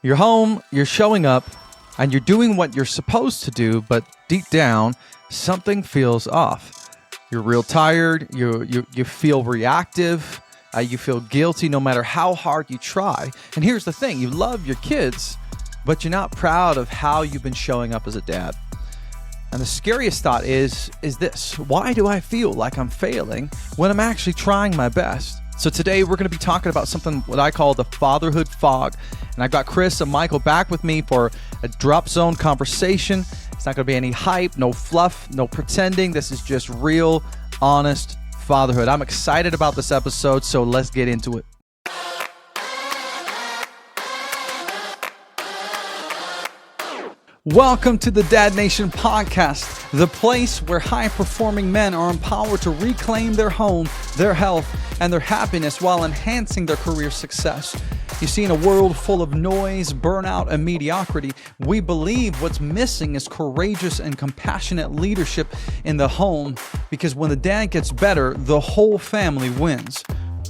You're home, you're showing up, and you're doing what you're supposed to do, but deep down, something feels off. You're real tired, you feel reactive, you feel guilty no matter how hard you try. And here's the thing, you love your kids, but you're not proud of how you've been showing up as a dad. And the scariest thought is this: why do I feel like I'm failing when I'm actually trying my best? So today we're going to be talking about something what I call the Fatherhood Fog. And I've got Chris and Michael back with me for a drop zone conversation. It's not going to be any hype, no fluff, no pretending. This is just real, honest fatherhood. I'm excited about this episode, so let's get into it. Welcome to the Dad Nation podcast, the place where high-performing men are empowered to reclaim their home, their health, and their happiness while enhancing their career success. You see, in a world full of noise, burnout, and mediocrity, we believe what's missing is courageous and compassionate leadership in the home, because when the dad gets better, the whole family wins.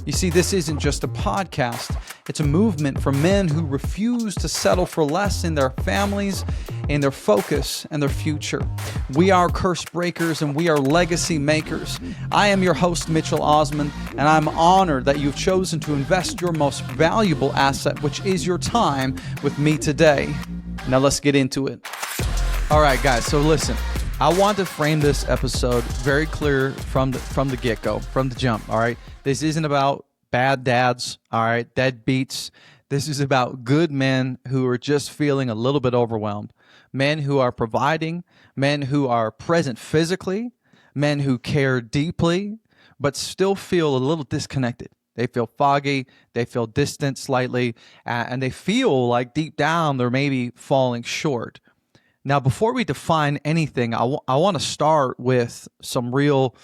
You see, this isn't just a podcast. It's a movement for men who refuse to settle for less in their families, in their focus, and their future. We are curse breakers and we are legacy makers. I am your host, Mitchell Osmond, and I'm honored that you've chosen to invest your most valuable asset, which is your time, with me today. Now let's get into it. All right, guys, so listen. I want to frame this episode very clear from the get-go, from the jump, all right? This isn't about bad dads, all right, deadbeats. This is about good men who are just feeling a little bit overwhelmed, men who are providing, men who are present physically, men who care deeply, but still feel a little disconnected. They feel foggy, they feel distant slightly, and they feel like deep down they're maybe falling short. Now, before we define anything, I want to start with some real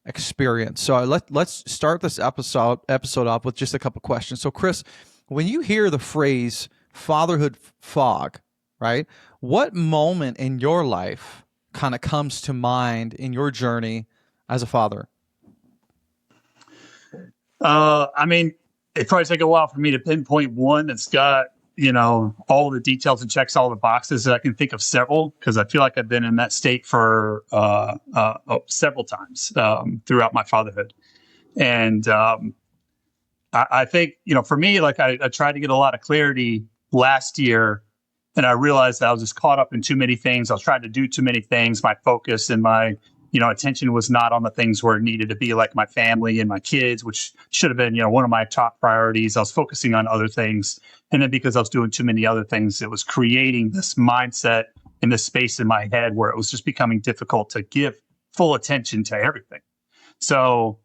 experience. So let's start this episode off with just a couple questions. So, Chris, when you hear the phrase fatherhood fog, right, what moment in your life kind of comes to mind in your journey as a father? It probably take a while for me to pinpoint one that's got all the details and checks all the boxes. I can think of several because I feel like I've been in that state for several times throughout my fatherhood. And I think, for me, like I tried to get a lot of clarity last year, and I realized that I was just caught up in too many things. I was trying to do too many things. My focus and my attention was not on the things where it needed to be, like my family and my kids, which should have been, one of my top priorities. I was focusing on other things. And then because I was doing too many other things, it was creating this mindset and this space in my head where it was just becoming difficult to give full attention to everything. So,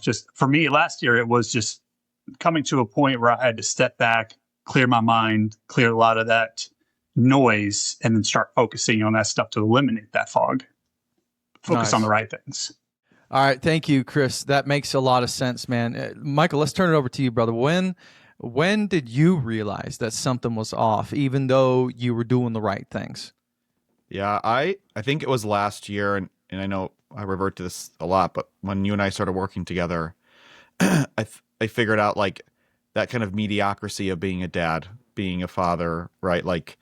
just for me last year, it was just coming to a point where I had to step back, clear my mind, clear a lot of that noise, and then start focusing on that stuff to eliminate that fog. Focus on the right things. All right. Thank you, Chris. That makes a lot of sense, man. Michael, let's turn it over to you, brother. When did you realize that something was off, even though you were doing the right things? Yeah, I think it was last year, and I know I revert to this a lot, but when you and I started working together, I figured out like that kind of mediocrity of being a dad, being a father, right? Like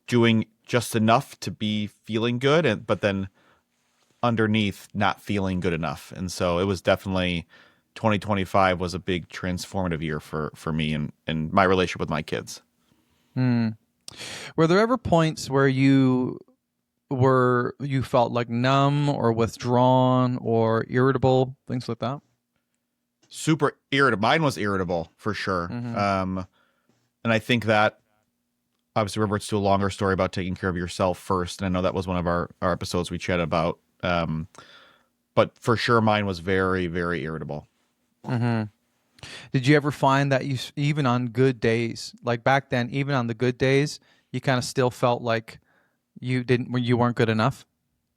doing just enough to be feeling good, but then underneath not feeling good enough. And so it was definitely 2025 was a big transformative year for me and my relationship with my kids. Were there ever points where you felt like numb or withdrawn or irritable, things like that? Super irritable. Mine was irritable for sure. And I think that obviously reverts to a longer story about taking care of yourself first. And I know that was one of our episodes we chatted about. But for sure, mine was very, very irritable. Mm-hmm. Did you ever find that you, even on good days, like back then, even on the good days, you kind of still felt like you weren't good enough?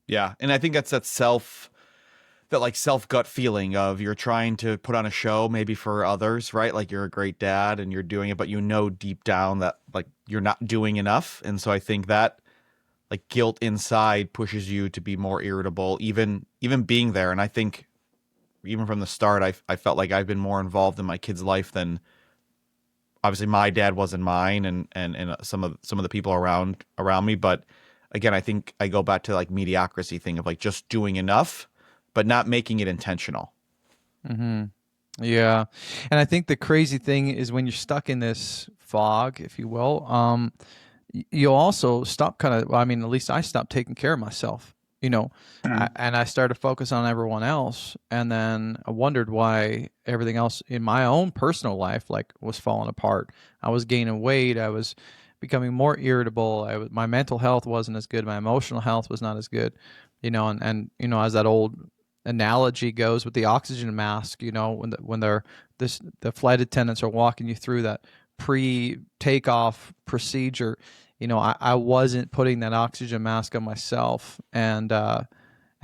Yeah. And I think that's that self gut feeling of you're trying to put on a show maybe for others, right? Like you're a great dad and you're doing it, but deep down that like you're not doing enough. And so I think that like guilt inside pushes you to be more irritable, even being there. And I think even from the start, I felt like I've been more involved in my kid's life than obviously my dad wasn't mine, and some of the people around me. But again, I think I go back to like mediocrity thing of like just doing enough, but not making it intentional. Mm-hmm. Yeah. And I think the crazy thing is when you're stuck in this fog, if you will, you also stop kind of, well, I mean, at least I stopped taking care of myself, you know, and I started to focus on everyone else. And then I wondered why everything else in my own personal life, like, was falling apart. I was gaining weight. I was becoming more irritable. My mental health wasn't as good. My emotional health was not as good, you know, and, you know, as that old analogy goes with the oxygen mask, you know, when the flight attendants are walking you through that pre-takeoff procedure, you know, I wasn't putting that oxygen mask on myself, and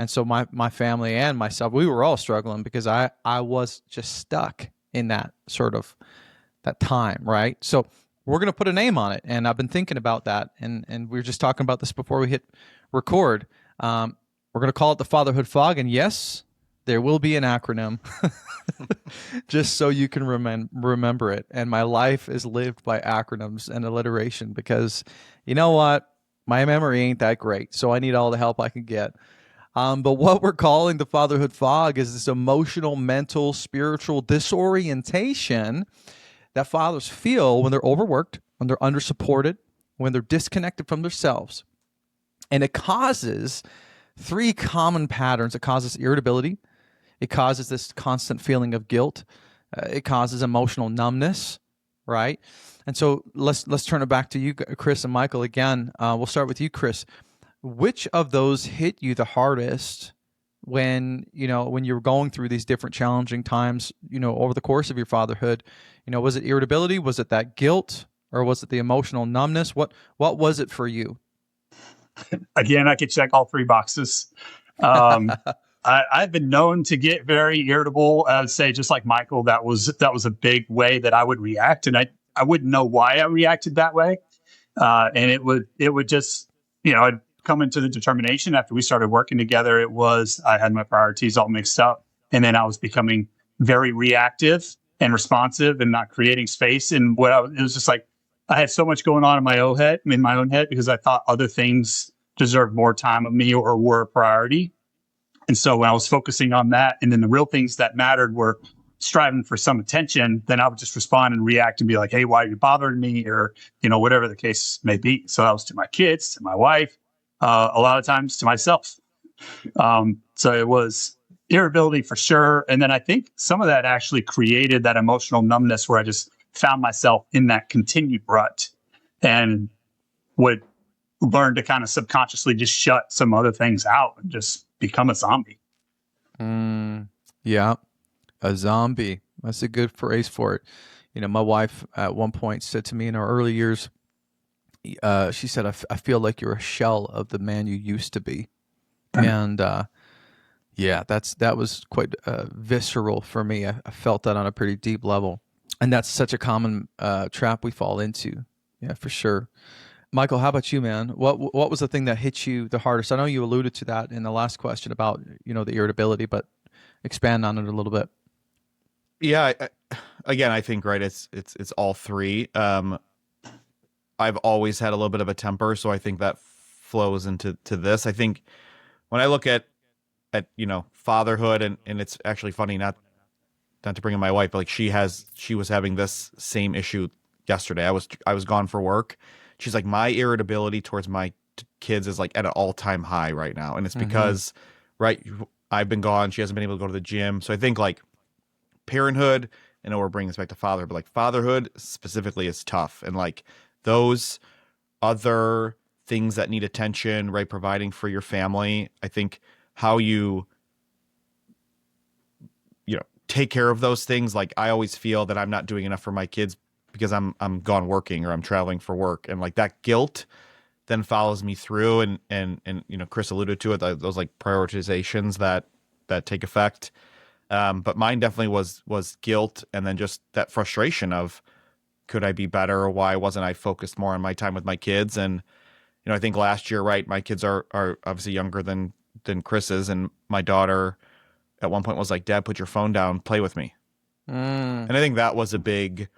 so my family and myself, we were all struggling because I was just stuck in that sort of that time, right? So we're gonna put a name on it, and I've been thinking about that, and we were just talking about this before we hit record. We're gonna call it the Fatherhood Fog, and yes, there will be an acronym, just so you can remember it. And my life is lived by acronyms and alliteration because, you know what, my memory ain't that great, so I need all the help I can get. But what we're calling the Fatherhood Fog is this emotional, mental, spiritual disorientation that fathers feel when they're overworked, when they're undersupported, when they're disconnected from themselves. And it causes three common patterns. It causes irritability. It causes this constant feeling of guilt. It causes emotional numbness, right? And so let's turn it back to you, Chris and Michael, again. We'll start with you, Chris. Which of those hit you the hardest when you're going through these different challenging times, over the course of your fatherhood? Was it irritability? Was it that guilt? Or was it the emotional numbness? What was it for you? Again, I could check all three boxes. I've been known to get very irritable. I would say, just like Michael, that was a big way that I would react, and I wouldn't know why I reacted that way. And it would just, I'd come into the determination after we started working together. It was, I had my priorities all mixed up, and then I was becoming very reactive and responsive and not creating space. And it was just like, I had so much going on in my own head because I thought other things deserved more time of me or were a priority. And so when I was focusing on that, and then the real things that mattered were striving for some attention, then I would just respond and react and be like, hey, why are you bothering me? Or, whatever the case may be. So that was to my kids, to my wife, a lot of times to myself. So it was irritability for sure. And then I think some of that actually created that emotional numbness where I just found myself in that continued rut and would learn to kind of subconsciously just shut some other things out and just become a zombie. Yeah, a zombie. That's a good phrase for it. My wife at one point said to me in our early years, she said, I feel like you're a shell of the man you used to be. And yeah, that was quite visceral for me. I felt that on a pretty deep level. And that's such a common trap we fall into. Yeah, for sure. Michael, how about you, man? What was the thing that hit you the hardest? I know you alluded to that in the last question about, the irritability, but expand on it a little bit. Yeah, again, I think, right, it's all three. I've always had a little bit of a temper, so I think that flows into this. I think when I look at fatherhood, and it's actually funny, not to bring in my wife, but like she was having this same issue yesterday. I was gone for work. She's like, my irritability towards my kids is like at an all-time high right now. And it's because, right, I've been gone. She hasn't been able to go to the gym. So I think like parenthood, I know we're bringing this back to fatherhood, but like fatherhood specifically is tough. And like those other things that need attention, right, providing for your family, I think how you take care of those things. Like I always feel that I'm not doing enough for my kids because I'm gone working or I'm traveling for work, and like that guilt then follows me through, and Chris alluded to it, those like prioritizations that take effect. But mine definitely was guilt, and then just that frustration of, could I be better, or why wasn't I focused more on my time with my kids? And I think last year, right, my kids are obviously younger than Chris's, and my daughter at one point was like, Dad, put your phone down, play with me. And I think that was a big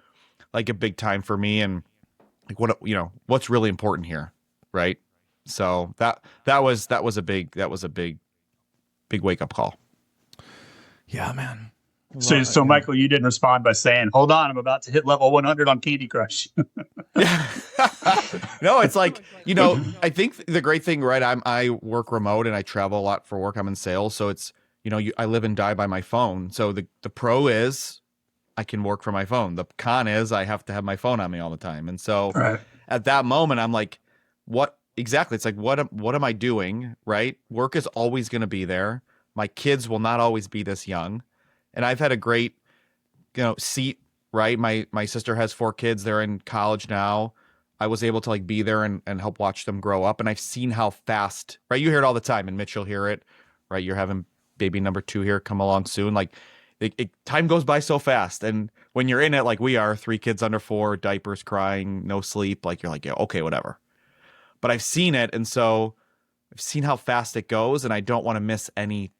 like a big time for me, and like what's really important here, right? So that was a big wake up call. Yeah, man. So Michael, you didn't respond by saying, "Hold on, I'm about to hit level 100 on Candy Crush." Yeah. No, it's like, I think the great thing, right? I work remote and I travel a lot for work. I'm in sales. So it's, I live and die by my phone. So the pro is I can work from my phone. The con is I have to have my phone on me all the time. And so Right. at that moment, I'm like, what exactly? It's like, what am I doing? Right? Work is always going to be there. My kids will not always be this young. And I've had a great, seat, right? My sister has 4 kids. They're in college now. I was able to like be there and help watch them grow up. And I've seen how fast, right? You hear it all the time, and Mitch, you'll hear it, right? You're having baby number 2 here come along soon. Like time goes by so fast. And when you're in it, like we are, 3 kids under 4, diapers, crying, no sleep, like you're like, yeah, okay, whatever. But I've seen it. And so I've seen how fast it goes, and I don't want to miss any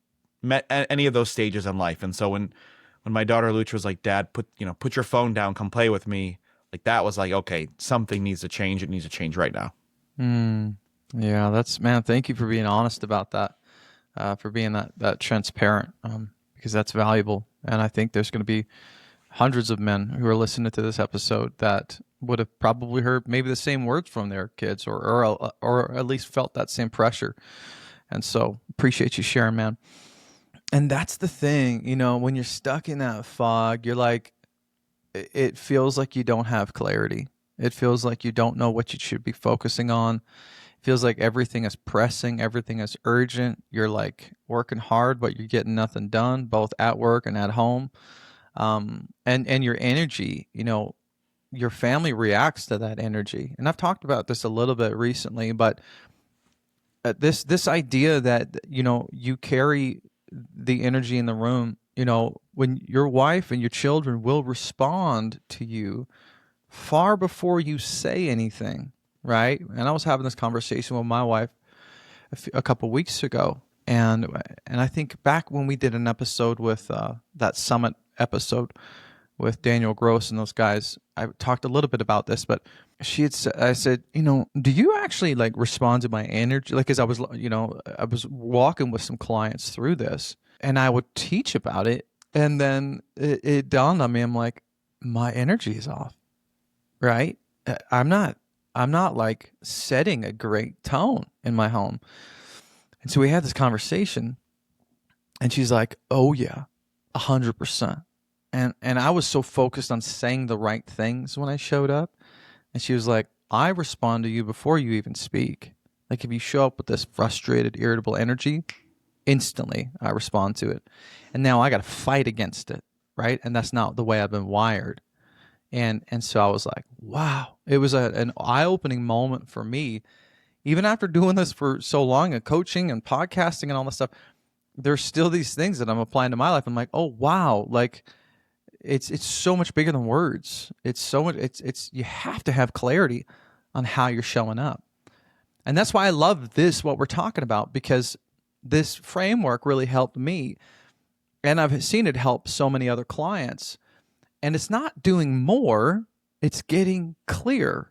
of those stages in life. And so when my daughter Lucha was like, Dad, put your phone down, come play with me. Like that was like, okay, something needs to change. It needs to change right now. Yeah, thank you for being honest about that, for being that transparent, because that's valuable. And I think there's going to be hundreds of men who are listening to this episode that would have probably heard maybe the same words from their kids, or at least felt that same pressure. And so appreciate you sharing, man. And that's the thing, when you're stuck in that fog, you're like, it feels like you don't have clarity. It feels like you don't know what you should be focusing on. It feels like everything is pressing, everything is urgent. You're like working hard, but you're getting nothing done, both at work and at home. And your energy, your family reacts to that energy. And I've talked about this a little bit recently, but this idea that, you carry the energy in the room, when your wife and your children will respond to you far before you say anything, right? And I was having this conversation with my wife a couple weeks ago, and I think back when we did an episode with that summit episode with Daniel Gross and those guys, I talked a little bit about this, but I said, do you actually like respond to my energy? Like, as I was, I was walking with some clients through this, and I would teach about it. And then it dawned on me, I'm like, my energy is off, right? I'm not like setting a great tone in my home. And so we had this conversation, and she's like, oh yeah, 100%. And I was so focused on saying the right things when I showed up. And she was like, I respond to you before you even speak. Like if you show up with this frustrated, irritable energy, instantly I respond to it. And now I got to fight against it, right? And that's not the way I've been wired. And so I was like, wow. It was an eye-opening moment for me. Even after doing this for so long and coaching and podcasting and all this stuff, there's still these things that I'm applying to my life. I'm like, oh, wow. Like, it's so much bigger than words. It's so much. It's you have to have clarity on how you're showing up, and that's why I love this, what we're talking about, because this framework really helped me, and I've seen it help so many other clients. And it's not doing more; it's getting clear,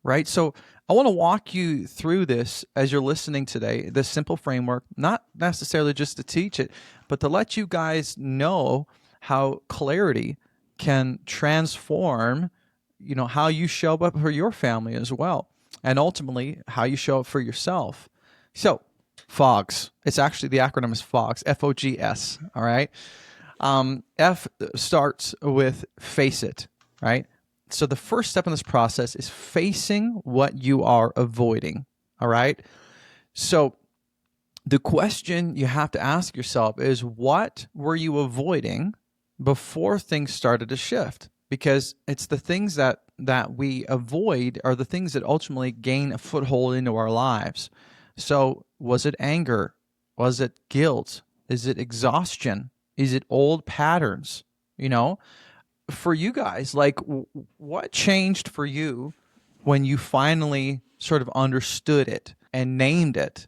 right? So I want to walk you through this as you're listening today. This simple framework, not necessarily just to teach it, but to let you guys know how clarity can transform, how you show up for your family as well, and ultimately how you show up for yourself. So, FOGS. It's actually, the acronym is FOGS, F-O-G-S. All right. F starts with face it, right? So the first step in this process is facing what you are avoiding. All right. So the question you have to ask yourself is, what were you avoiding before things started to shift? Because it's the things that we avoid are the things that ultimately gain a foothold into our lives. So was it anger? Was it guilt? Is it exhaustion? Is it old patterns? For you guys, like, what changed for you when you finally sort of understood it and named it,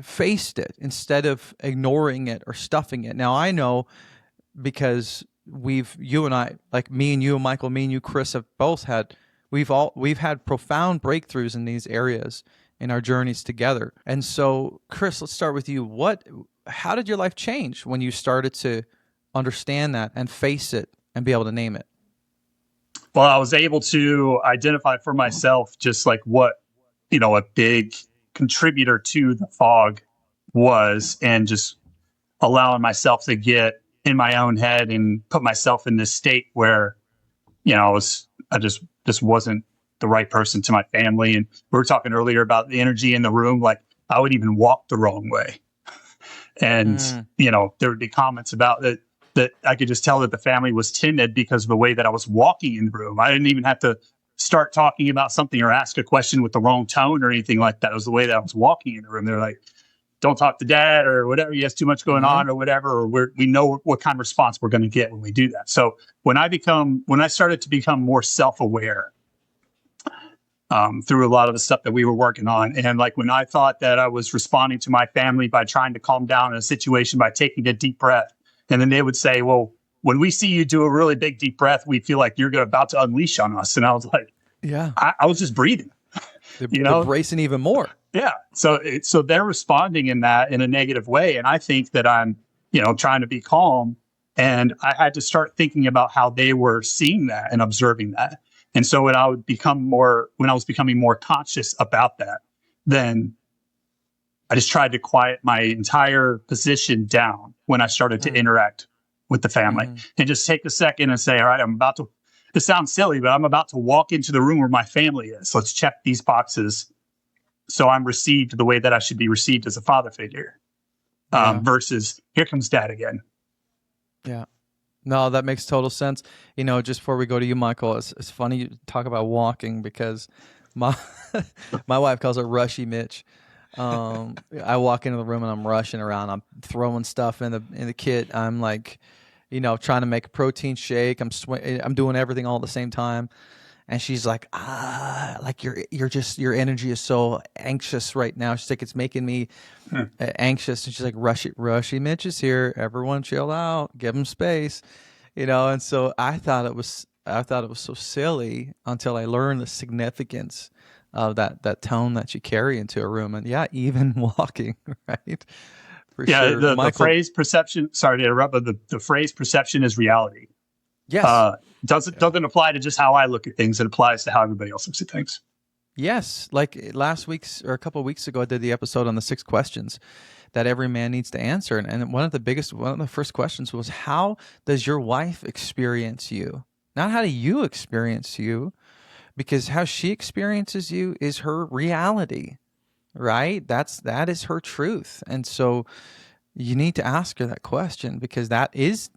faced it, instead of ignoring it or stuffing it? Now, I know, because you and I, like me and you, Michael, me and you, Chris, have both had, we've had profound breakthroughs in these areas in our journeys together. And so, Chris, let's start with you. How did your life change when you started to understand that and face it and be able to name it? Well, I was able to identify for myself just like what, a big contributor to the fog was, and just allowing myself to get in my own head and put myself in this state where, I just wasn't the right person to my family. And we were talking earlier about the energy in the room. Like I would even walk the wrong way. And, there would be comments about that I could just tell that the family was timid because of the way that I was walking in the room. I didn't even have to start talking about something or ask a question with the wrong tone or anything like that. It was the way that I was walking in the room. They're like, don't talk to dad or whatever. He has too much going on or whatever, or we know what kind of response we're going to get when we do that. So when I started to become more self-aware, through a lot of the stuff that we were working on. And like when I thought that I was responding to my family by trying to calm down in a situation by taking a deep breath, and then they would say, well, when we see you do a really big deep breath, we feel like you're about to unleash on us. And I was like, yeah, I was just breathing. They're bracing even more. Yeah. So they're responding in a negative way. And I think that I'm, trying to be calm. And I had to start thinking about how they were seeing that and observing that. And so when I was becoming more conscious about that, then I just tried to quiet my entire position down when I started to interact with the family, and just take a second and say, all right, this sounds silly, but I'm about to walk into the room where my family is. Let's check these boxes so I'm received the way that I should be received as a father figure, versus here comes dad again. Yeah. No, that makes total sense. Just before we go to you, Michael, it's funny you talk about walking, because my wife calls it rushy Mitch. I walk into the room and I'm rushing around. I'm throwing stuff in the kit. I'm like, trying to make a protein shake. I'm doing everything all at the same time. And she's like, like your energy is so anxious right now. She's like, it's making me anxious. And she's like, rushy Mitch is here. Everyone chill out, give him space, And so I thought it was so silly until I learned the significance of that tone that you carry into a room. And yeah, even walking, right? For sure. The phrase perception, sorry to interrupt, but the phrase perception is reality. Yes. Doesn't apply to just how I look at things. It applies to how everybody else looks at things. Yes. Like last week's or a couple of weeks ago, I did the episode on the 6 questions that every man needs to answer. And one of the first questions was, how does your wife experience you? Not how do you experience you, because how she experiences you is her reality, right? That is her truth. And so you need to ask her that question, because that is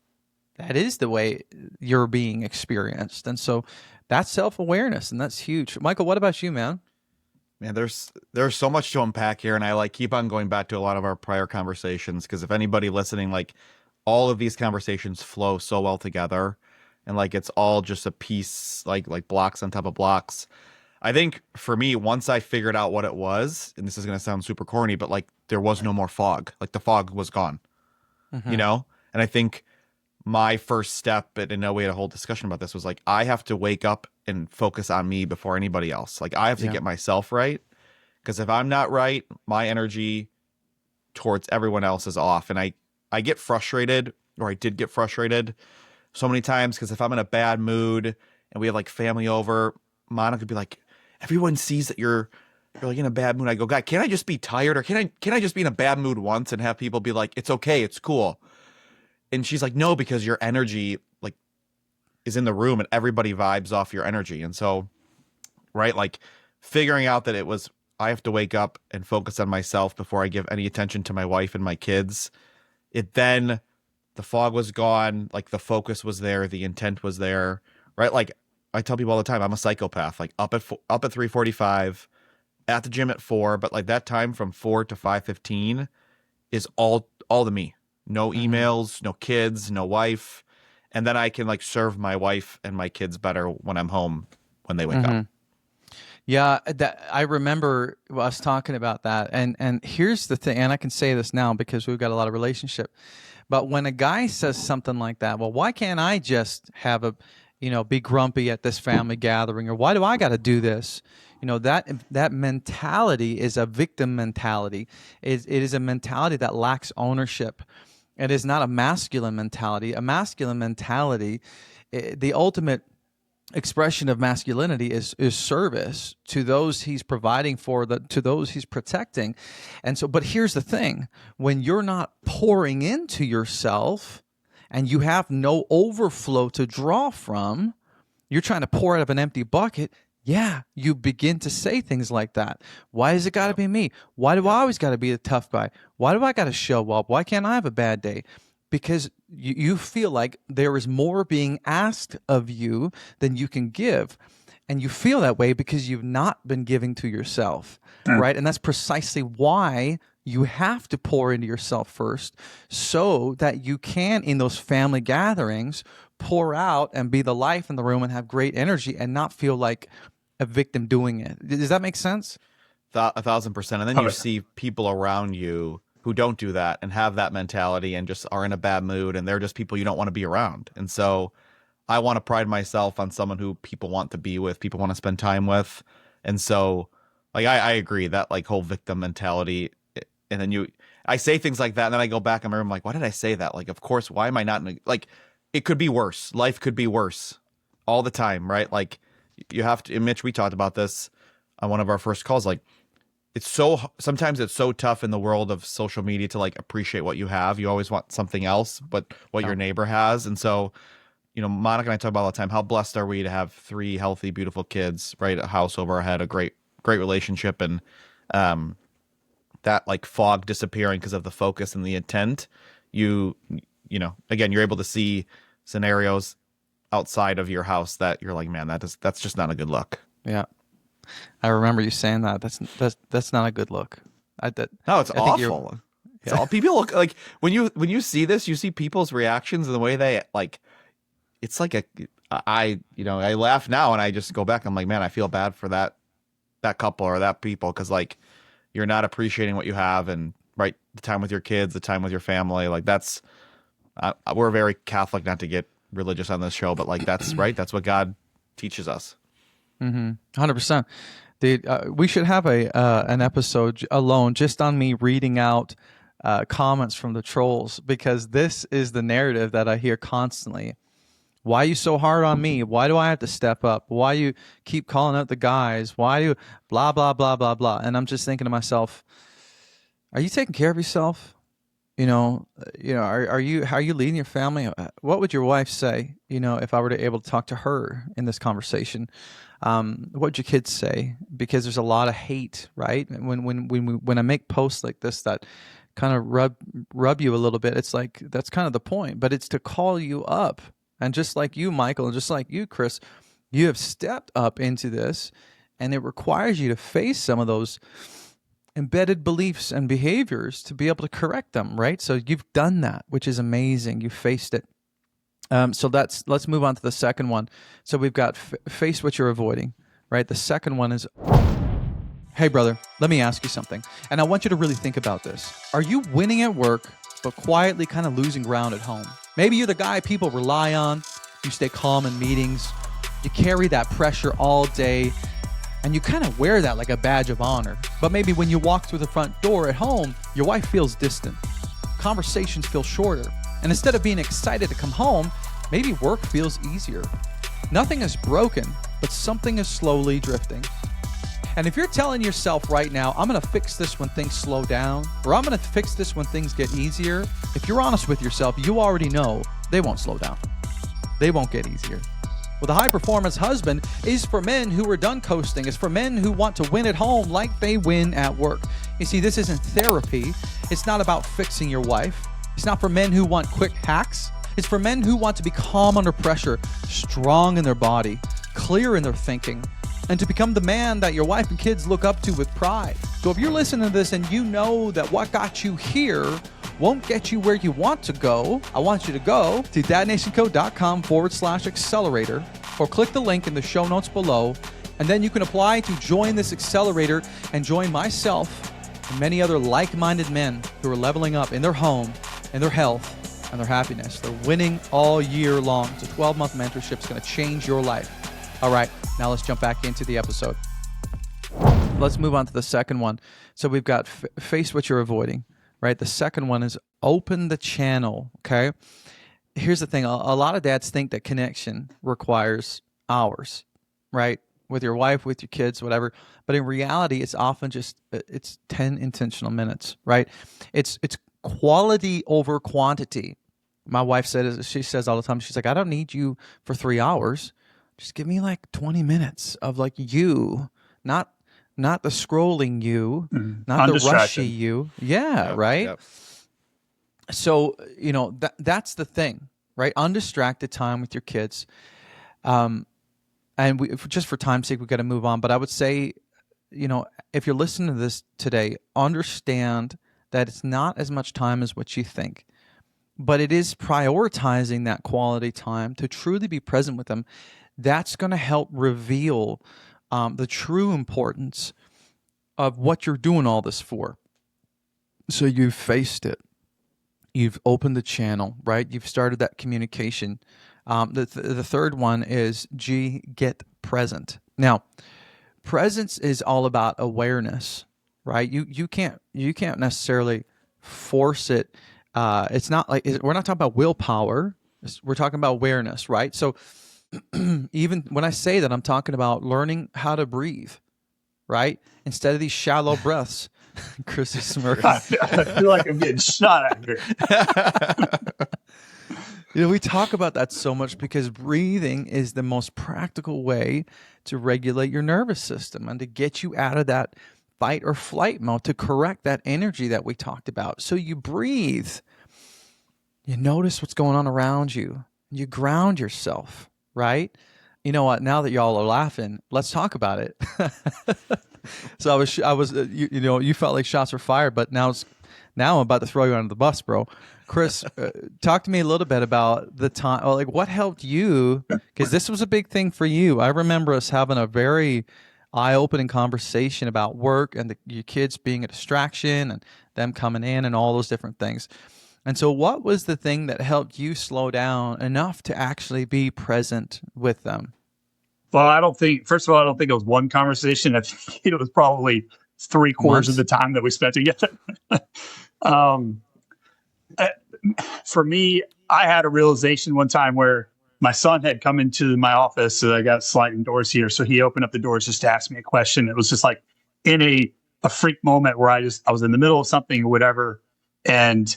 the way you're being experienced. And so that's self-awareness, and that's huge. Michael, what about you, man? Man, there's so much to unpack here, and I keep on going back to a lot of our prior conversations, because if anybody listening, all of these conversations flow so well together, and it's all just a piece, like blocks on top of blocks. I think for me, once I figured out what it was, and this is going to sound super corny, but there was no more fog. The fog was gone, And I think my first step, and I know we had a whole discussion about this, was I have to wake up and focus on me before anybody else. I have to get myself right, because if I'm not right, my energy towards everyone else is off. And I get frustrated, or I did get frustrated so many times, because if I'm in a bad mood and we have family over, Monica would be like, everyone sees that you're in a bad mood. I go, God, can't I just be tired? Or can I just be in a bad mood once and have people be like, it's okay, it's cool. And she's like, no, because your energy is in the room and everybody vibes off your energy. And so, right, figuring out that I have to wake up and focus on myself before I give any attention to my wife and my kids. The fog was gone. The focus was there. The intent was there, right? I tell people all the time, I'm a psychopath, up at 3:45, at the gym at 4, but that time from 4 to 5:15 is all to me. No emails, no kids, no wife. And then I can serve my wife and my kids better when I'm home, when they wake up. Yeah, that I remember us talking about that. And here's the thing, and I can say this now because we've got a lot of relationship. But when a guy says something like that, well, why can't I just have be grumpy at this family gathering, or why do I got to do this? That mentality is a victim mentality. It is a mentality that lacks ownership. It is not a masculine mentality. A masculine mentality, the ultimate expression of masculinity is service to those he's providing for, to those he's protecting. And so, but here's the thing, when you're not pouring into yourself and you have no overflow to draw from, you're trying to pour out of an empty bucket. Yeah, you begin to say things like that. Why has it got to be me? Why do I always got to be the tough guy? Why do I got to show up? Why can't I have a bad day? Because you feel like there is more being asked of you than you can give. And you feel that way because you've not been giving to yourself, right? And that's precisely why you have to pour into yourself first, so that you can, in those family gatherings, pour out and be the life in the room and have great energy and not feel like a victim doing it. Does that make sense? 1,000%. And then you see people around you who don't do that and have that mentality and just are in a bad mood, and they're just people you don't want to be around. And so I want to pride myself on someone who people want to be with, people want to spend time with. And so like I agree that like whole victim mentality, and then I say things like that, and then I go back and I'm like, why did I say that? Like, of course, why am I not like, it could be worse. Life could be worse all the time, right? Like you have to, and Mitch, we talked about this on one of our first calls, like sometimes it's so tough in the world of social media to like appreciate what you have. You always want something else, but what your neighbor has. And so, Monica and I talk about all the time, how blessed are we to have 3 healthy, beautiful kids, right? A house over our head, a great relationship. And, that like fog disappearing because of the focus and the intent, again, you're able to see scenarios outside of your house that you're like, man, that's just not a good look. Yeah. I remember you saying that. That's not a good look. No, it's awful. It's all people look like when you see this, you see people's reactions and the way they like. It's like I laugh now and I just go back. I'm like, man, I feel bad for that couple or that people, because like you're not appreciating what you have, and right, the time with your kids, the time with your family, like that's. We're very Catholic, not to get religious on this show, but like that's right. That's what God teaches us. 100%. We should have an episode alone just on me reading out comments from the trolls, because this is the narrative that I hear constantly. Why are you so hard on me? Why do I have to step up? Why you keep calling out the guys? Why do you blah, blah, blah, blah, blah? And I'm just thinking to myself, are you taking care of yourself? Are you leading your family? What would your wife say, if I were to able to talk to her in this conversation? What would your kids say? Because there's a lot of hate, right? When I make posts like this that kind of rub you a little bit, it's like that's kind of the point. But it's to call you up, and just like you, Michael, and just like you, Chris, you have stepped up into this, and it requires you to face some of those embedded beliefs and behaviors to be able to correct them, right? So you've done that, which is amazing. You faced it. So let's move on to the second one. So we've got face what you're avoiding, right? The second one is, hey brother, let me ask you something. And I want you to really think about this. Are you winning at work, but quietly kind of losing ground at home? Maybe you're the guy people rely on. You stay calm in meetings. You carry that pressure all day, and you kind of wear that like a badge of honor. But maybe when you walk through the front door at home, your wife feels distant. Conversations feel shorter. And instead of being excited to come home, maybe work feels easier. Nothing is broken, but something is slowly drifting. And if you're telling yourself right now, I'm going to fix this when things slow down, or I'm going to fix this when things get easier, if you're honest with yourself, you already know they won't slow down. They won't get easier. Well, the high-performance husband is for men who are done coasting. It's for men who want to win at home like they win at work. You see, this isn't therapy. It's not about fixing your wife. It's not for men who want quick hacks. It's for men who want to be calm under pressure, strong in their body, clear in their thinking, and to become the man that your wife and kids look up to with pride. So if you're listening to this and you know that what got you here won't get you where you want to go, I want you to go to dadnationco.com/accelerator, or click the link in the show notes below And then you can apply to join this accelerator and join myself and many other like-minded men who are leveling up in their home, in their health, and their happiness. They're winning all year long. It's a 12-month mentorship. It's going to change your life. All right, now let's jump back into the episode. Let's move on to the second one. So we've got face what you're avoiding, right? The second one is open the channel, okay? Here's the thing. A lot of dads think that connection requires hours, right? With your wife, with your kids, whatever. But in reality, it's often it's 10 intentional minutes, right? It's quality over quantity. My wife she says all the time, she's like, I don't need you for 3 hours. Just give me like 20 minutes of like you, not the scrolling you, not the rushy you. Yeah, yep, right? Yep. So, that's the thing, right? Undistracted time with your kids. And just for time's sake, we've got to move on. But I would say, if you're listening to this today, understand that it's not as much time as what you think. But it is prioritizing that quality time to truly be present with them. That's going to help reveal the true importance of what you're doing all this for. So you've faced it. You've opened the channel, right? You've started that communication. The third one is get present. Now, presence is all about awareness, right? You can't necessarily force it. It's not like we're not talking about willpower. We're talking about awareness, right? So even when I say that, I'm talking about learning how to breathe, right? Instead of these shallow breaths. Chris is smirking. I feel like I'm getting shot at here. We talk about that so much because breathing is the most practical way to regulate your nervous system and to get you out of that fight or flight mode, to correct that energy that we talked about. So you breathe, you notice what's going on around you, you ground yourself, right? You know what? Now that y'all are laughing, let's talk about it. So I was, you felt like shots were fired, but now I'm about to throw you under the bus, bro. Chris, talk to me a little bit about the time, like what helped you, because this was a big thing for you. I remember us having a very eye-opening conversation about work and your kids being a distraction and them coming in and all those different things. And so what was the thing that helped you slow down enough to actually be present with them? Well, first of all, I don't think it was one conversation. I think it was probably 3/4 of the time that we spent together. For me, I had a realization one time where my son had come into my office. So I got sliding doors here. So he opened up the doors just to ask me a question. It was just like in a freak moment where I was in the middle of something or whatever. And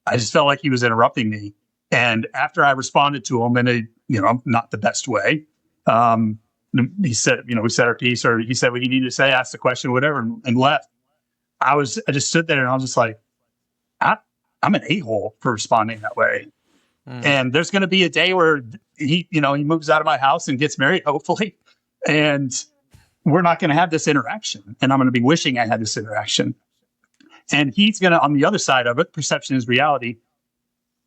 I just felt like he was interrupting me. And after I responded to him in a, not the best way, he said, we said our piece, or he said what he needed to say, asked the question, whatever, and left. I just stood there and I was just like, I'm an a-hole for responding that way. And there's going to be a day where he moves out of my house and gets married, hopefully. And we're not going to have this interaction. And I'm going to be wishing I had this interaction. And he's going to, on the other side of it, perception is reality.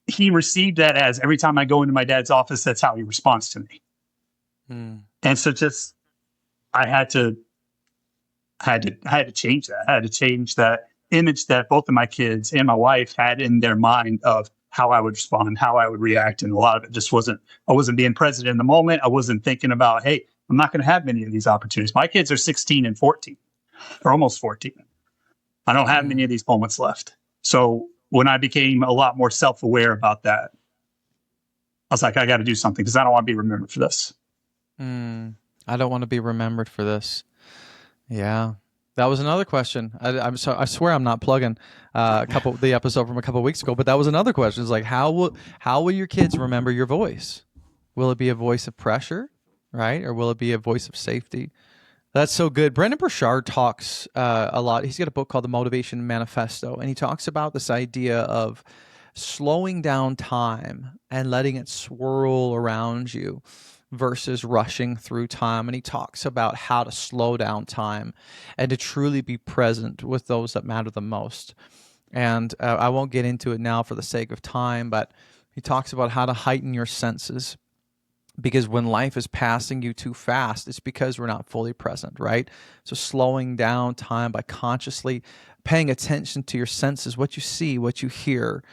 He received that as every time I go into my dad's office, that's how he responds to me. And so I had to change that. I had to change that image that both of my kids and my wife had in their mind of how I would respond, how I would react. And a lot of it just I wasn't being present in the moment. I wasn't thinking about, hey, I'm not going to have many of these opportunities. My kids are 16 and 14, or almost 14. I don't have many of these moments left. So when I became a lot more self-aware about that, I was like, I got to do something because I don't want to be remembered for this. I don't want to be remembered for this. Yeah. That was another question. I swear I'm not plugging the episode from a couple of weeks ago, but that was another question. It's like, how will your kids remember your voice? Will it be a voice of pressure, right? Or will it be a voice of safety? That's so good. Brendan Burchard talks a lot. He's got a book called The Motivation Manifesto, and he talks about this idea of slowing down time and letting it swirl around you versus rushing through time. And he talks about how to slow down time and to truly be present with those that matter the most. And I won't get into it now for the sake of time, but he talks about how to heighten your senses Because when life is passing you too fast, it's because we're not fully present, right? So slowing down time by consciously paying attention to your senses, what you see, what you hear,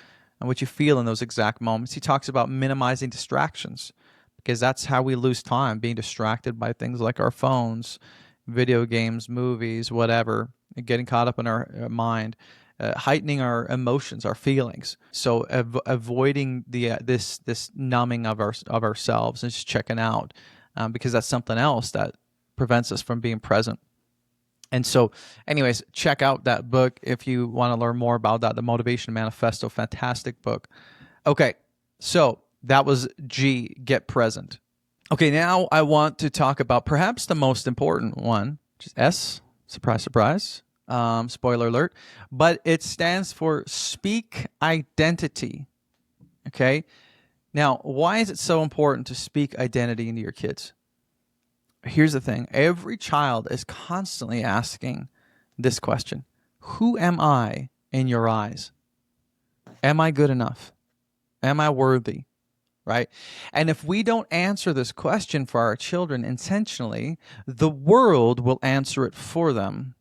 and what you feel in those exact moments. He talks about minimizing distractions, because that's how we lose time, being distracted by things like our phones, video games, movies, whatever, and getting caught up in our mind. Heightening our emotions, our feelings. So avoiding this numbing of ourselves and just checking out, because that's something else that prevents us from being present. And so, anyways, check out that book if you want to learn more about that. The Motivation Manifesto, fantastic book. Okay, so that was G, get present. Okay, now I want to talk about perhaps the most important one, which is S. Surprise, surprise. Spoiler alert, but it stands for speak identity. Okay. Now, why is it so important to speak identity into your kids? Here's the thing. Every child is constantly asking this question. Who am I in your eyes? Am I good enough? Am I worthy? Right? And if we don't answer this question for our children intentionally, the world will answer it for them.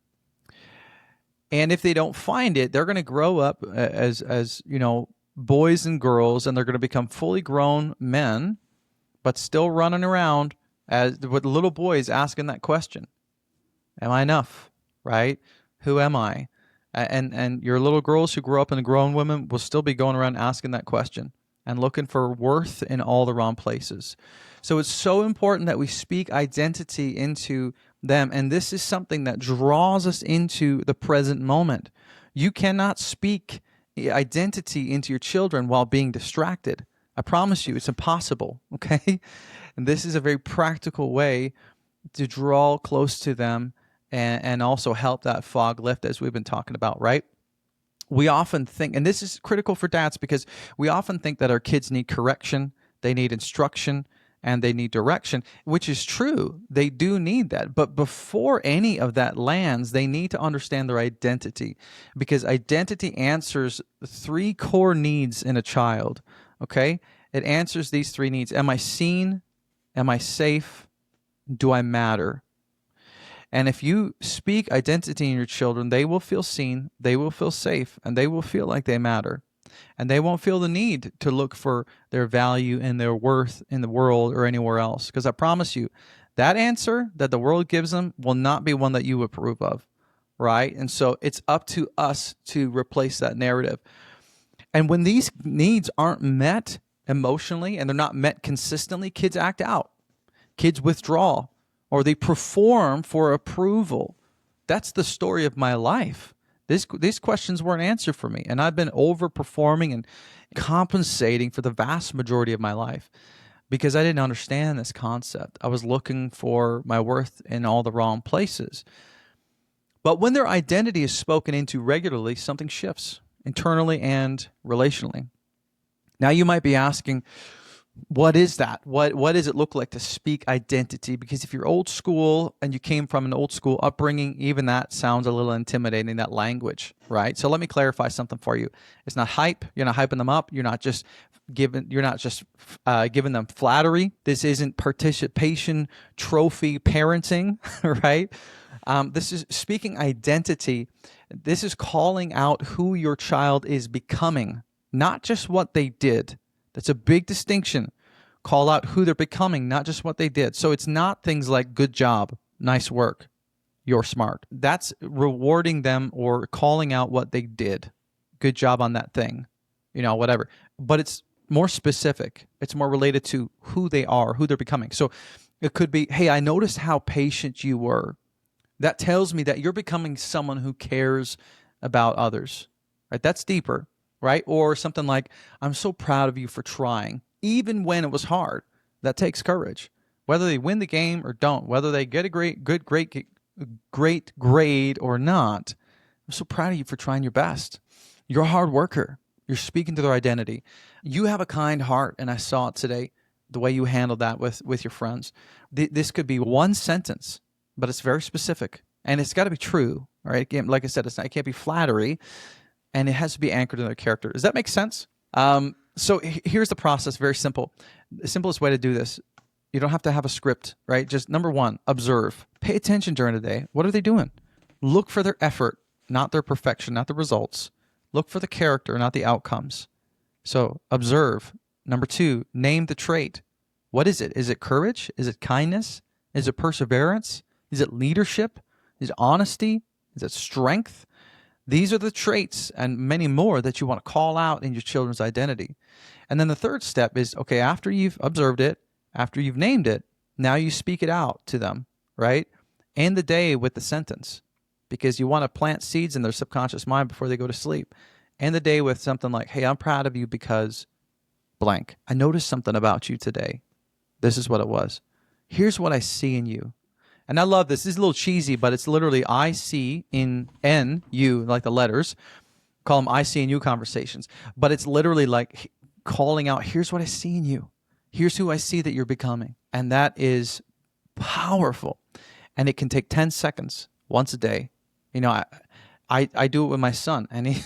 And if they don't find it, they're going to grow up as boys and girls, and they're going to become fully grown men, but still running around as with little boys asking that question. Am I enough? Right? Who am I? And your little girls who grow up into grown women will still be going around asking that question and looking for worth in all the wrong places. So it's so important that we speak identity into them. And this is something that draws us into the present moment. You cannot speak identity into your children while being distracted. I promise you, it's impossible, okay? And this is a very practical way to draw close to them and also help that fog lift, as we've been talking about, right? We often think, and this is critical for dads, because we often think that our kids need correction, they need instruction, and they need direction, which is true. They do need that. But before any of that lands, they need to understand their identity, because identity answers 3 core needs in a child, okay? It answers these 3 needs. Am I seen? Am I safe? Do I matter? And if you speak identity in your children, they will feel seen, they will feel safe, and they will feel like they matter. And they won't feel the need to look for their value and their worth in the world or anywhere else. Because I promise you, that answer that the world gives them will not be one that you approve of, right? And so it's up to us to replace that narrative. And when these needs aren't met emotionally and they're not met consistently, kids act out. Kids withdraw, or they perform for approval. That's the story of my life. These questions weren't answered for me, and I've been overperforming and compensating for the vast majority of my life because I didn't understand this concept. I was looking for my worth in all the wrong places. But when their identity is spoken into regularly, something shifts internally and relationally. Now you might be asking, what is that? What does it look like to speak identity? Because if you're old school and you came from an old school upbringing, even that sounds a little intimidating, that language, right? So let me clarify something for you. It's not hype. You're not hyping them up. You're not just giving them flattery. This isn't participation trophy parenting, right? This is speaking identity. This is calling out who your child is becoming, not just what they did. That's a big distinction. Call out who they're becoming, not just what they did. So it's not things like good job, nice work, you're smart. That's rewarding them or calling out what they did. Good job on that thing, whatever. But it's more specific. It's more related to who they are, who they're becoming. So it could be, hey, I noticed how patient you were. That tells me that you're becoming someone who cares about others, right? That's deeper. Right? Or something like, I'm so proud of you for trying, even when it was hard. That takes courage. Whether they win the game or don't, whether they get a great grade or not, I'm so proud of you for trying your best. You're a hard worker. You're speaking to their identity. You have a kind heart, and I saw it today, the way you handled that with your friends. This could be one sentence, but it's very specific, and it's got to be true. All right? Like I said, it can't be flattery. And it has to be anchored in their character. Does that make sense? So here's the process, very simple. The simplest way to do this, You don't have to have a script, right? Just number one, observe. Pay attention during the day. What are they doing? Look for their effort, not their perfection, not the results. Look for the character, not the outcomes. So observe. Number two, name the trait. What is it? Is it courage? Is it kindness? Is it perseverance? Is it leadership? Is it honesty? Is it strength? These are the traits and many more that you want to call out in your children's identity. And then the third step is, okay, after you've observed it, after you've named it, now you speak it out to them, right? End the day with the sentence, because you want to plant seeds in their subconscious mind before they go to sleep. End the day with something like, hey, I'm proud of you because blank. I noticed something about you today. This is what it was. Here's what I see in you. And I love this. This is a little cheesy, but it's literally I see in N, you, like the letters. Call them I see in you conversations. But it's literally like calling out, here's what I see in you. Here's who I see that you're becoming. And that is powerful. And it can take 10 seconds once a day. You know, I do it with my son. And he,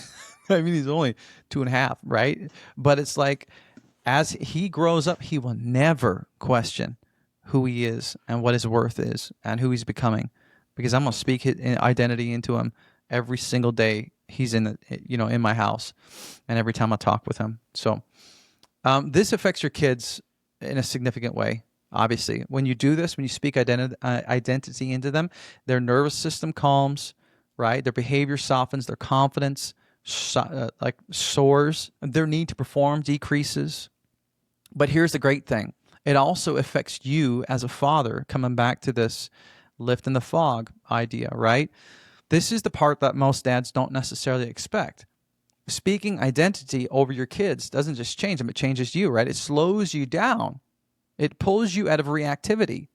I mean, he's only 2.5, right? But it's like, as he grows up, he will never question who he is and what his worth is and who he's becoming, because I'm going to speak his identity into him every single day he's in my house and every time I talk with him. So this affects your kids in a significant way. Obviously, when you do this, when you speak identity into them, their nervous system calms, right? Their behavior softens, their confidence soars, their need to perform decreases. But here's the great thing. It also affects you as a father, coming back to this lift in the fog idea, right? This is the part that most dads don't necessarily expect. Speaking identity over your kids doesn't just change them, it changes you, right? It slows you down. It pulls you out of reactivity.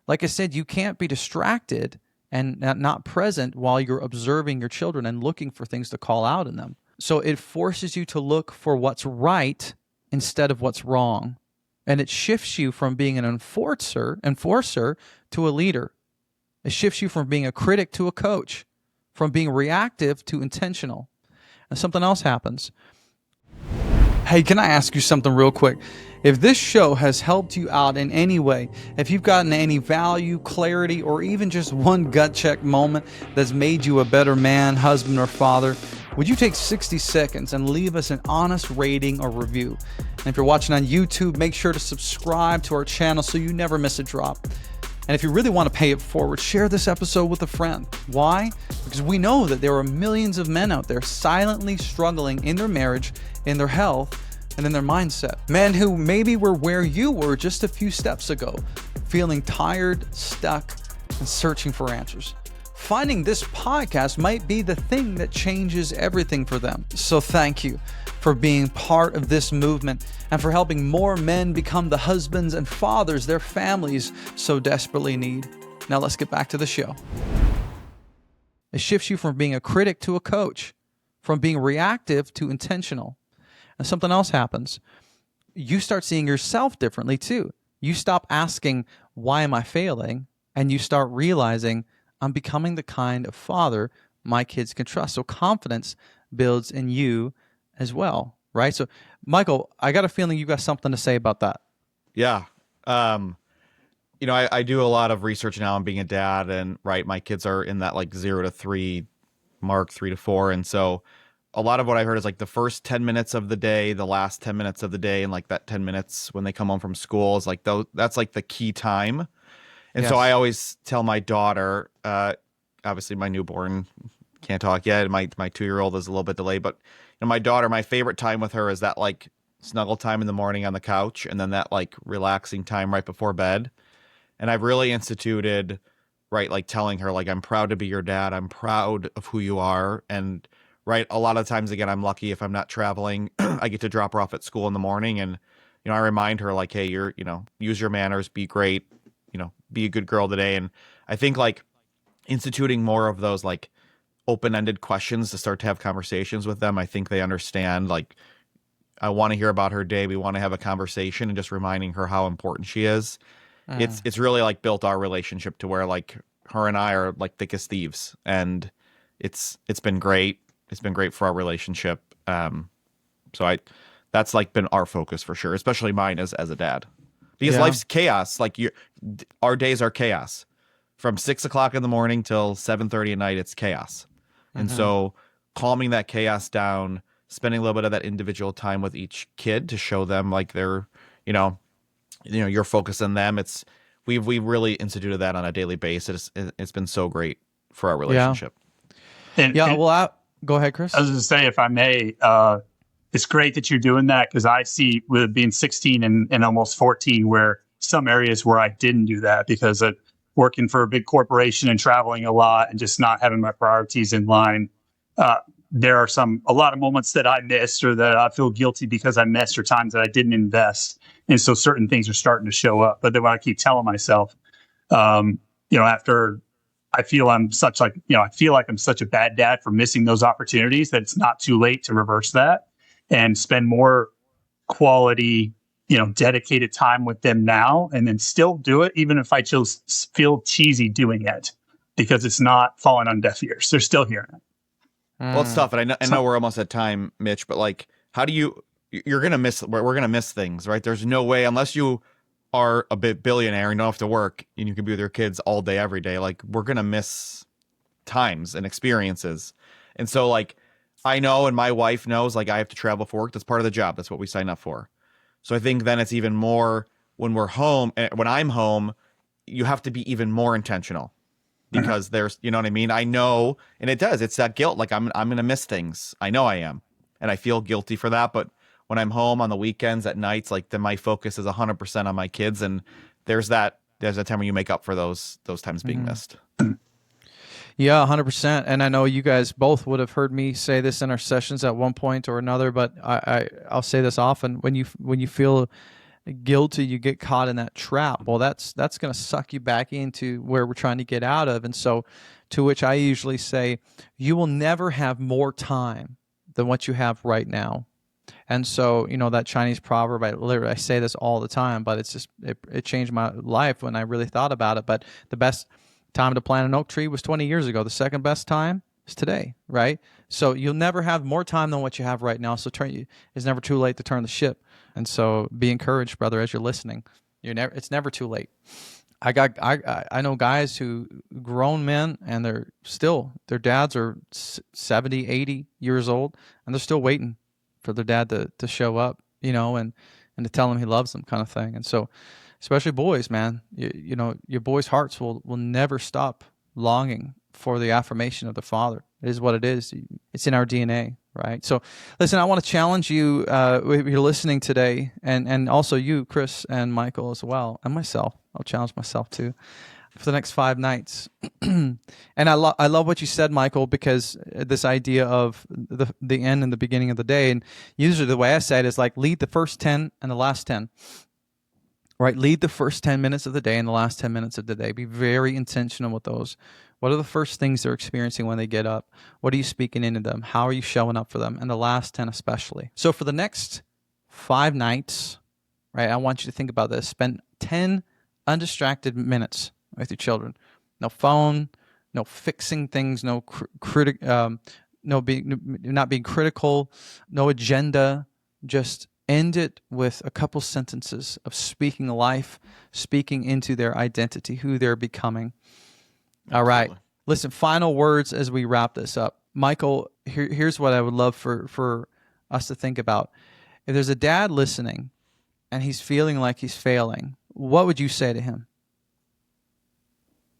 Like I said, you can't be distracted and not present while you're observing your children and looking for things to call out in them. So it forces you to look for what's right instead of what's wrong. And it shifts you from being an enforcer to a leader. It shifts you from being a critic to a coach, from being reactive to intentional. And something else happens. Hey, can I ask you something real quick? If this show has helped you out in any way, if you've gotten any value, clarity, or even just one gut check moment that's made you a better man, husband, or father, would you take 60 seconds and leave us an honest rating or review? And if you're watching on YouTube, make sure to subscribe to our channel so you never miss a drop. And if you really want to pay it forward, share this episode with a friend. Why? Because we know that there are millions of men out there silently struggling in their marriage, in their health, and in their mindset. Men who maybe were where you were just a few steps ago, feeling tired, stuck, and searching for answers. Finding this podcast might be the thing that changes everything for them. So thank you for being part of this movement and for helping more men become the husbands and fathers their families so desperately need. Now let's get back to the show. It shifts you from being a critic to a coach, from being reactive to intentional. And something else happens. You start seeing yourself differently too. You stop asking, why am I failing? And you start realizing, I'm becoming the kind of father my kids can trust. So confidence builds in you as well, right? So, Michael, I got a feeling you got something to say about that. Yeah. I do a lot of research now on being a dad, and right, my kids are in that like 0 to 3 mark, 3 to 4. And so a lot of what I heard is like the first 10 minutes of the day, the last 10 minutes of the day, and like that 10 minutes when they come home from school is like that's like the key time. And so I always tell my daughter, obviously my newborn can't talk yet. My 2-year-old is a little bit delayed, but my daughter, my favorite time with her is that like snuggle time in the morning on the couch, and then that like relaxing time right before bed. And I've really instituted, right, like telling her like, I'm proud to be your dad. I'm proud of who you are. And right, a lot of times, again, I'm lucky if I'm not traveling, I get to drop her off at school in the morning, and I remind her like, hey, use your manners, be great, be a good girl today. And I think like instituting more of those like open-ended questions to start to have conversations with them. I think they understand, like, I want to hear about her day. We want to have a conversation, and just reminding her how important she is. It's really like built our relationship to where like her and I are like thick as thieves, and it's been great. It's been great for our relationship. So that's like been our focus for sure, especially mine as a dad. because Yeah. life's chaos. Like our days are chaos. From 6 o'clock in the morning till 7:30 at night, it's chaos. And so calming that chaos down, spending a little bit of that individual time with each kid to show them like they're, you're focused on them. We've really instituted that on a daily basis. It's been so great for our relationship. And Go ahead, Chris. I was going to say, if I may, it's great that you're doing that, because I see with being 16 and almost 14, where some areas where I didn't do that because of working for a big corporation and traveling a lot and just not having my priorities in line. There are a lot of moments that I missed, or that I feel guilty because I missed, or times that I didn't invest. And so certain things are starting to show up. But then when I keep telling myself, after I feel I'm such a bad dad for missing those opportunities, that it's not too late to reverse that and spend more quality, dedicated time with them now, and then still do it, even if I just feel cheesy doing it, because it's not falling on deaf ears. They're still hearing it. Well, it's tough, and I know we're almost at time, Mitch, but like, how do you're going to we're going to miss things, right? There's no way, unless you are a billionaire and don't have to work and you can be with your kids all day, every day, like, we're going to miss times and experiences. And so, like, I know, and my wife knows, like, I have to travel for work. That's part of the job. That's what we sign up for. So I think then it's even more when we're home, when I'm home, you have to be even more intentional, because there's, you know what I mean? I know, and it's that guilt. Like, I'm going to miss things. I know I am. And I feel guilty for that. But when I'm home on the weekends, at nights, like, then my focus is 100% on my kids. And there's a time where you make up for those times being missed. Yeah, 100%. And I know you guys both would have heard me say this in our sessions at one point or another, but I'll say this often. When you feel guilty, you get caught in that trap. Well, that's going to suck you back into where we're trying to get out of. And so, to which I usually say, you will never have more time than what you have right now. And so, that Chinese proverb, I say this all the time, but it's just, it changed my life when I really thought about it. But the best time to plant an oak tree was 20 years ago. The second best time is today, right? So you'll never have more time than what you have right now. So it's never too late to turn the ship. And so be encouraged, brother, as you're listening. It's never too late. I know guys grown men, and their dads are 70, 80 years old, and they're still waiting for their dad to show up, and to tell them he loves them, kind of thing. And so, especially boys, man, your boys' hearts will never stop longing for the affirmation of the father. It is what it is. It's in our DNA, right? So, listen, I want to challenge you, if you're listening today, and also you, Chris, and Michael as well, and myself. I'll challenge myself too, for the next 5 nights. And I love what you said, Michael, because this idea of the end and the beginning of the day, and usually the way I say it is like, lead the first 10 and the last 10. Right? Lead the first 10 minutes of the day and the last 10 minutes of the day. Be very intentional with those. What are the first things they're experiencing when they get up? What are you speaking into them? How are you showing up for them? And the last 10 especially. So for the next 5 nights, right, I want you to think about this. Spend 10 undistracted minutes with your children. No phone, no fixing things, not being critical, no agenda, just end it with a couple sentences of speaking life, speaking into their identity, who they're becoming. Absolutely. All right. Listen, final words as we wrap this up. Michael, here's what I would love for us to think about. If there's a dad listening and he's feeling like he's failing, what would you say to him?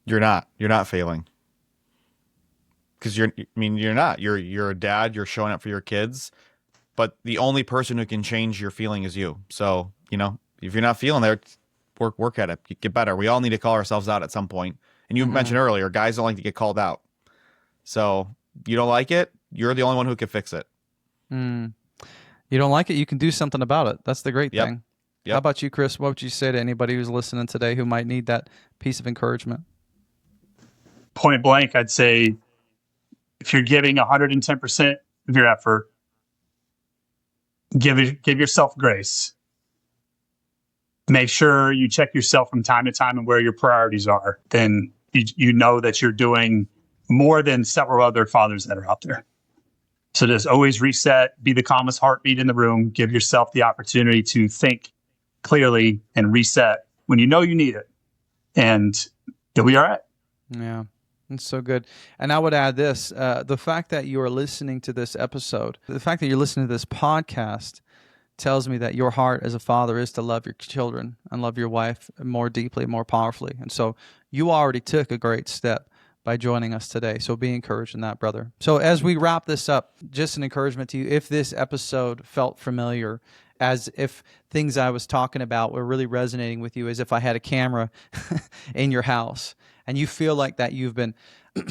You're not failing. Because you're not. You're a dad, you're showing up for your kids. But the only person who can change your feeling is you. So, if you're not feeling there, work at it. Get better. We all need to call ourselves out at some point. And you mentioned earlier, guys don't like to get called out. So, you don't like it, you're the only one who can fix it. You don't like it, you can do something about it. That's the great thing. Yep. How about you, Chris? What would you say to anybody who's listening today who might need that piece of encouragement? Point blank, I'd say, if you're giving 110% of your effort, give yourself grace. Make sure you check yourself from time to time and where your priorities are. Then you know that you're doing more than several other fathers that are out there. So just always reset, be the calmest heartbeat in the room, give yourself the opportunity to think clearly and reset when you know you need it. And you'll be all right. Yeah. It's so good. And I would add this, the fact that you are listening to this episode, the fact that you're listening to this podcast tells me that your heart as a father is to love your children and love your wife more deeply, more powerfully. And so you already took a great step by joining us today. So be encouraged in that, brother. So as we wrap this up, just an encouragement to you, if this episode felt familiar, as if things I was talking about were really resonating with you, as if I had a camera in your house, and you feel like that you've been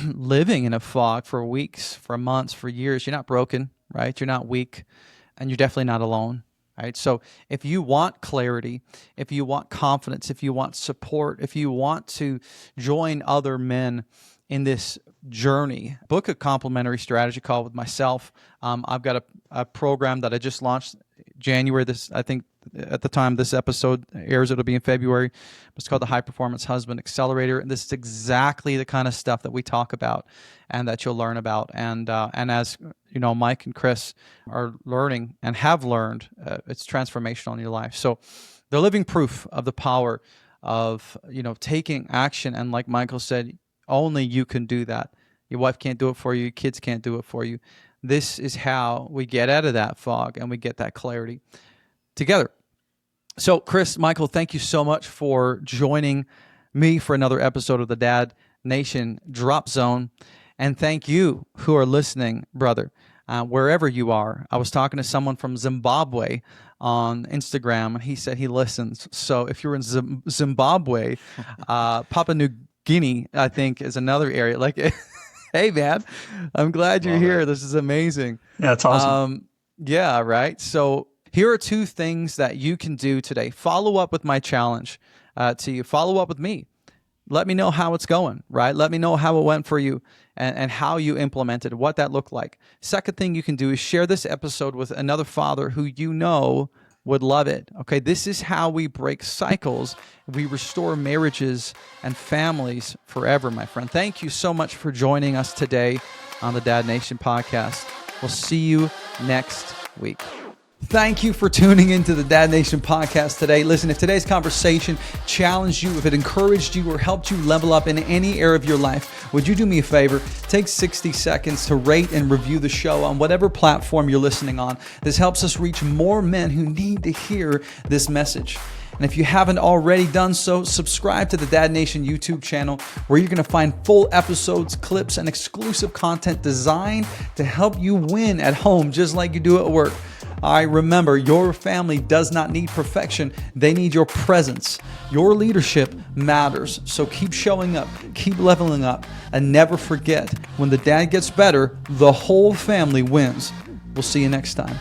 living in a fog for weeks, for months, for years, you're not broken, right? You're not weak, and you're definitely not alone, right? So if you want clarity, if you want confidence, if you want support, if you want to join other men in this journey, book a complimentary strategy call with myself. I've got a program that I just launched January. I think at the time this episode airs, it'll be in February. It's called the High Performance Husband Accelerator, and this is exactly the kind of stuff that we talk about and that you'll learn about. And as you know, Mike and Chris are learning and have learned, it's transformational in your life. So they're living proof of the power of taking action. And like Michael said, only you can do that. Your wife can't do it for you. Your kids can't do it for you. This is how we get out of that fog and we get that clarity together. So, Chris, Michael, thank you so much for joining me for another episode of the Dad Nation Drop Zone. And thank you who are listening, brother, wherever you are. I was talking to someone from Zimbabwe on Instagram, and he said he listens. So if you're in Zimbabwe, Papua New Guinea, I think, is another area. Like, hey, man, I'm glad you're here. This is amazing. Yeah, that's awesome. Yeah, right. So here are two things that you can do today. Follow up with my challenge to you. Follow up with me. Let me know how it's going, right? Let me know how it went for you and how you implemented, what that looked like. Second thing you can do is share this episode with another father who you know would love it. Okay, this is how we break cycles. We restore marriages and families forever, my friend. Thank you so much for joining us today on the Dad Nation podcast. We'll see you next week. Thank you for tuning into the Dad Nation podcast today. Listen, if today's conversation challenged you, if it encouraged you or helped you level up in any area of your life, would you do me a favor? Take 60 seconds to rate and review the show on whatever platform you're listening on. This helps us reach more men who need to hear this message. And if you haven't already done so, subscribe to the Dad Nation YouTube channel, where you're going to find full episodes, clips, and exclusive content designed to help you win at home just like you do at work. All right, remember, your family does not need perfection. They need your presence. Your leadership matters. So keep showing up, keep leveling up, and never forget, when the dad gets better, the whole family wins. We'll see you next time.